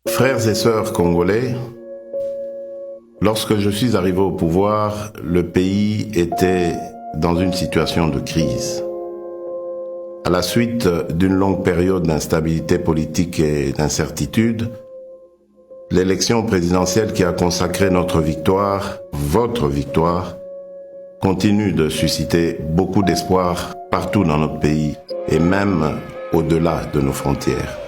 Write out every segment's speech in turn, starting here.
Frères et sœurs congolais, lorsque je suis arrivé au pouvoir, le pays était dans une situation de crise. À la suite d'une longue période d'instabilité politique et d'incertitude, l'élection présidentielle qui a consacré notre victoire, votre victoire, continue de susciter beaucoup d'espoir partout dans notre pays et même au-delà de nos frontières.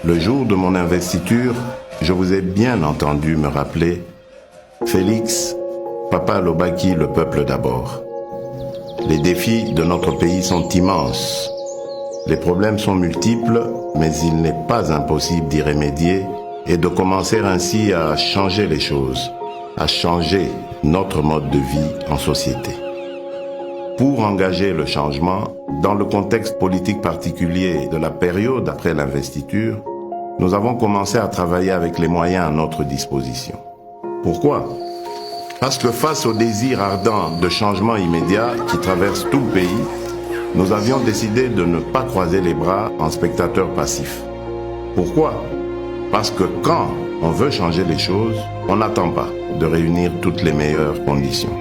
Le jour de mon investiture, je vous ai bien entendu me rappeler « Félix, Papa alobaki, le peuple d'abord ». Les défis de notre pays sont immenses. Les problèmes sont multiples, mais il n'est pas impossible d'y remédier et de commencer ainsi à changer les choses, à changer notre mode de vie en société. Pour engager le changement, dans le contexte politique particulier de la période après l'investiture, nous avons commencé à travailler avec les moyens à notre disposition. Pourquoi ? Parce que face au désir ardent de changement immédiat qui traverse tout le pays, nous avions décidé de ne pas croiser les bras en spectateurs passifs. Pourquoi ? Parce que quand on veut changer les choses, on n'attend pas de réunir toutes les meilleures conditions.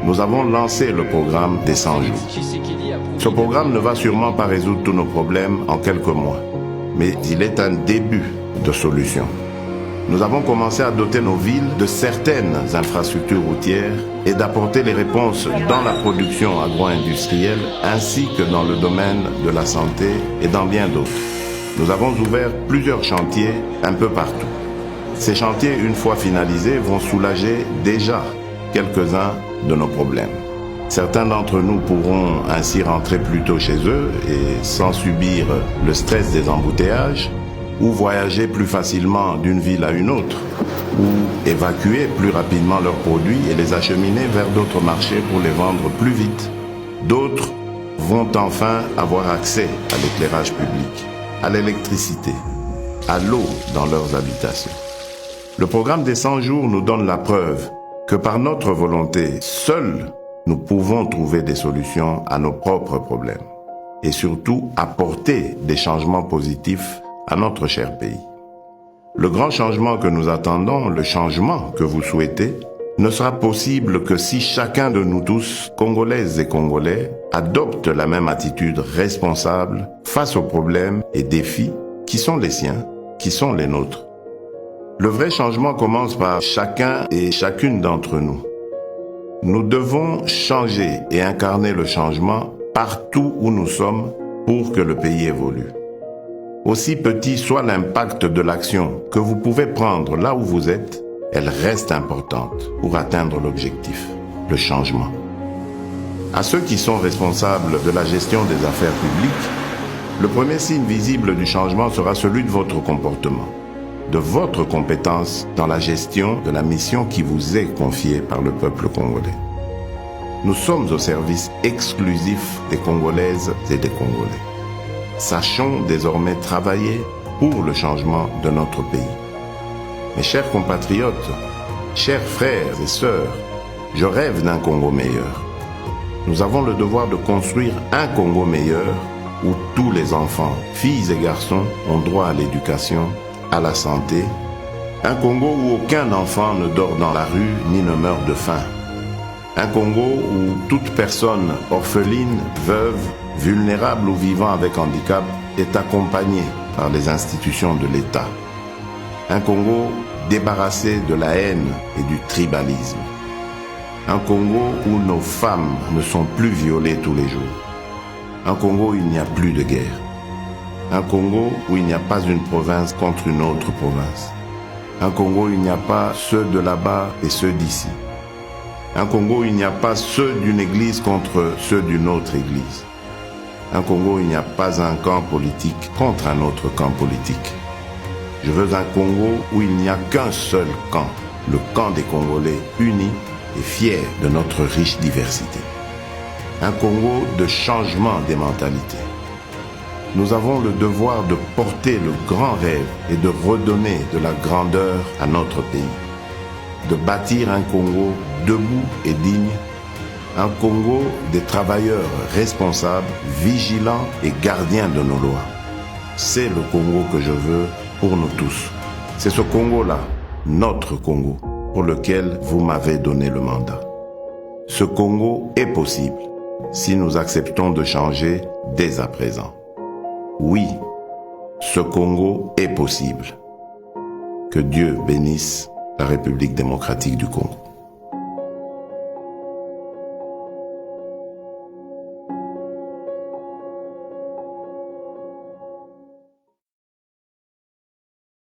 Nous avons lancé le programme des 100 jours. Ce programme ne va sûrement pas résoudre tous nos problèmes en quelques mois, mais il est un début de solution. Nous avons commencé à doter nos villes de certaines infrastructures routières et d'apporter les réponses dans la production agro-industrielle ainsi que dans le domaine de la santé et dans bien d'autres. Nous avons ouvert plusieurs chantiers un peu partout. Ces chantiers, une fois finalisés, vont soulager déjà quelques-uns de nos problèmes. Certains d'entre nous pourront ainsi rentrer plus tôt chez eux et sans subir le stress des embouteillages, ou voyager plus facilement d'une ville à une autre, ou évacuer plus rapidement leurs produits et les acheminer vers d'autres marchés pour les vendre plus vite. D'autres vont enfin avoir accès à l'éclairage public, à l'électricité, à l'eau dans leurs habitations. Le programme des 100 jours nous donne la preuve que par notre volonté, seuls nous pouvons trouver des solutions à nos propres problèmes et surtout apporter des changements positifs à notre cher pays. Le grand changement que nous attendons, le changement que vous souhaitez, ne sera possible que si chacun de nous tous, Congolaises et Congolais, adopte la même attitude responsable face aux problèmes et défis qui sont les siens, qui sont les nôtres. Le vrai changement commence par chacun et chacune d'entre nous. Nous devons changer et incarner le changement partout où nous sommes pour que le pays évolue. Aussi petit soit l'impact de l'action que vous pouvez prendre là où vous êtes, elle reste importante pour atteindre l'objectif, le changement. À ceux qui sont responsables de la gestion des affaires publiques, le premier signe visible du changement sera celui de votre comportement, de votre compétence dans la gestion de la mission qui vous est confiée par le peuple congolais. Nous sommes au service exclusif des Congolaises et des Congolais. Sachons désormais travailler pour le changement de notre pays. Mes chers compatriotes, chers frères et sœurs, je rêve d'un Congo meilleur. Nous avons le devoir de construire un Congo meilleur où tous les enfants, filles et garçons, ont droit à l'éducation, à la santé. Un Congo où aucun enfant ne dort dans la rue ni ne meurt de faim. Un Congo où toute personne orpheline, veuve, vulnérable ou vivant avec handicap est accompagnée par les institutions de l'État. Un Congo débarrassé de la haine et du tribalisme. Un Congo où nos femmes ne sont plus violées tous les jours. Un Congo où il n'y a plus de guerre. Un Congo où il n'y a pas une province contre une autre province. Un Congo où il n'y a pas ceux de là-bas et ceux d'ici. Un Congo où il n'y a pas ceux d'une église contre ceux d'une autre église. Un Congo où il n'y a pas un camp politique contre un autre camp politique. Je veux un Congo où il n'y a qu'un seul camp, le camp des Congolais unis et fiers de notre riche diversité. Un Congo de changement des mentalités. Nous avons le devoir de porter le grand rêve et de redonner de la grandeur à notre pays. De bâtir un Congo debout et digne, un Congo des travailleurs responsables, vigilants et gardiens de nos lois. C'est le Congo que je veux pour nous tous. C'est ce Congo-là, notre Congo, pour lequel vous m'avez donné le mandat. Ce Congo est possible si nous acceptons de changer dès à présent. Oui, ce Congo est possible. Que Dieu bénisse la République démocratique du Congo.